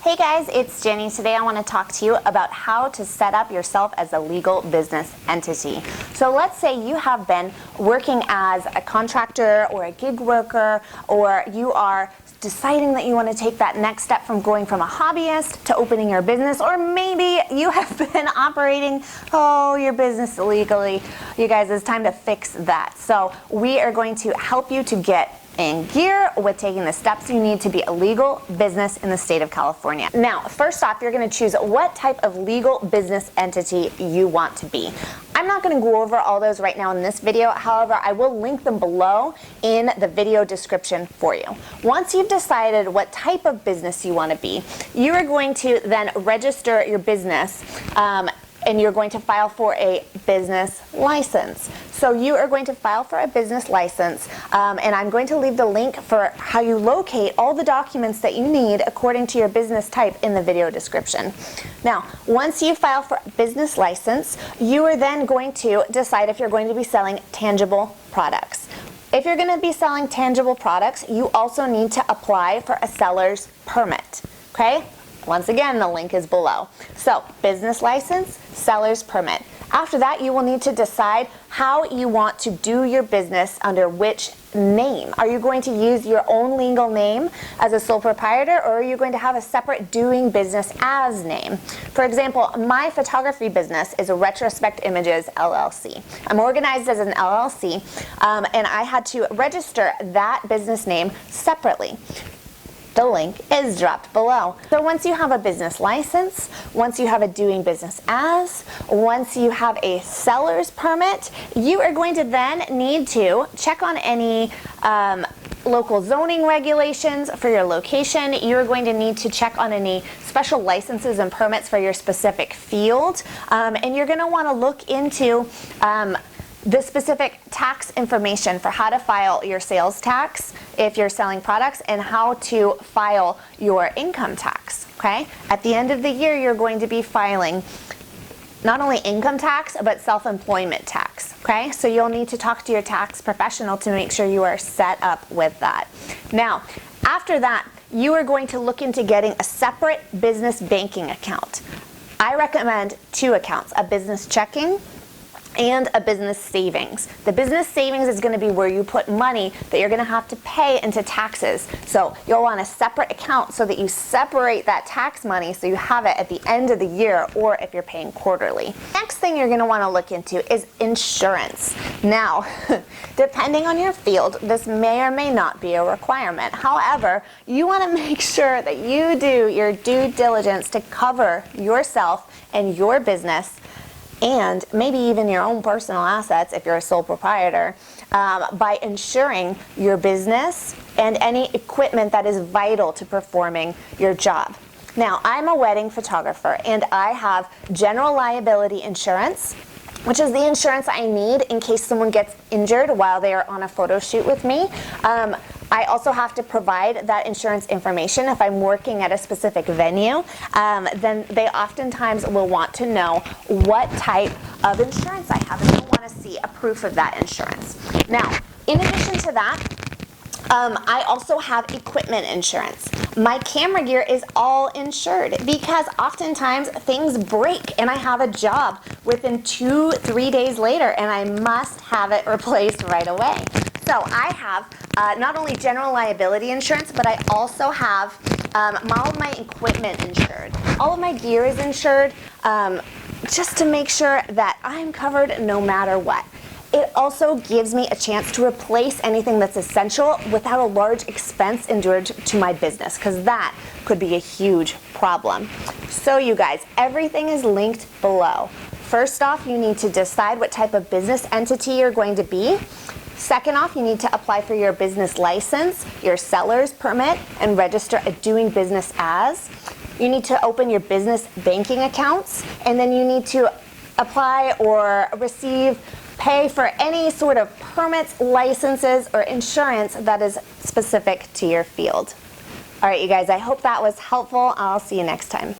Hey guys, it's Ginny. Today I want to talk to you about how to set up yourself as a legal business entity. So let's say you have been working as a contractor or a gig worker, or you are deciding that you want to take that next step from going from a hobbyist to opening your business, or maybe you have been operating your business illegally. You guys, it's time to fix that. So we are going to help you to get in gear with taking the steps you need to be a legal business in the state of California. Now, first off, you're going to choose what type of legal business entity you want to be. I'm not going to go over all those right now in this video. However, I will link them below in the video description for you. Once you've decided what type of business you want to be, you are going to then register your business and you're going to file for a business license. So you are going to file for a business license, and I'm going to leave the link for how you locate all the documents that you need according to your business type in the video description. Now, once you file for a business license, you are then going to decide if you're going to be selling tangible products. If you're going to be selling tangible products, you also need to apply for a seller's permit, okay? Once again, the link is below. So, business license, seller's permit. After that, you will need to decide how you want to do your business under which name. Are you going to use your own legal name as a sole proprietor, or are you going to have a separate doing business as name? For example, my photography business is Retrospect Images LLC. I'm organized as an LLC, and I had to register that business name separately. The link is dropped below. So once you have a business license, once you have a doing business as, once you have a seller's permit, you are going to then need to check on any local zoning regulations for your location. You're going to need to check on any special licenses and permits for your specific field. And you're going to want to look into the specific tax information for how to file your sales tax if you're selling products, and how to file your income tax, okay? At the end of the year, you're going to be filing not only income tax, but self-employment tax, okay? So you'll need to talk to your tax professional to make sure you are set up with that. Now, after that, you are going to look into getting a separate business banking account. I recommend two accounts, a business checking and a business savings. The business savings is going to be where you put money that you're going to have to pay into taxes. So you'll want a separate account so that you separate that tax money so you have it at the end of the year, or if you're paying quarterly. Next thing you're going to want to look into is insurance. Now, depending on your field, this may or may not be a requirement. However, you want to make sure that you do your due diligence to cover yourself and your business, and maybe even your own personal assets if you're a sole proprietor, by insuring your business and any equipment that is vital to performing your job. Now, I'm a wedding photographer, and I have general liability insurance, which is the insurance I need in case someone gets injured while they are on a photo shoot with me. I also have to provide that insurance information if I'm working at a specific venue. Then they oftentimes will want to know what type of insurance I have, and they'll want to see a proof of that insurance. Now, in addition to that, I also have equipment insurance. My camera gear is all insured because oftentimes things break and I have a job within 2-3 days later and I must have it replaced right away. So I have not only general liability insurance, but I also have all of my equipment insured. All of my gear is insured, just to make sure that I'm covered no matter what. It also gives me a chance to replace anything that's essential without a large expense endured to my business, because that could be a huge problem. So you guys, everything is linked below. First off, you need to decide what type of business entity you're going to be. Second off, you need to apply for your business license, your seller's permit, and register a doing business as. You need to open your business banking accounts, and then you need to apply or pay for any sort of permits, licenses, or insurance that is specific to your field. All right, you guys, I hope that was helpful. I'll see you next time.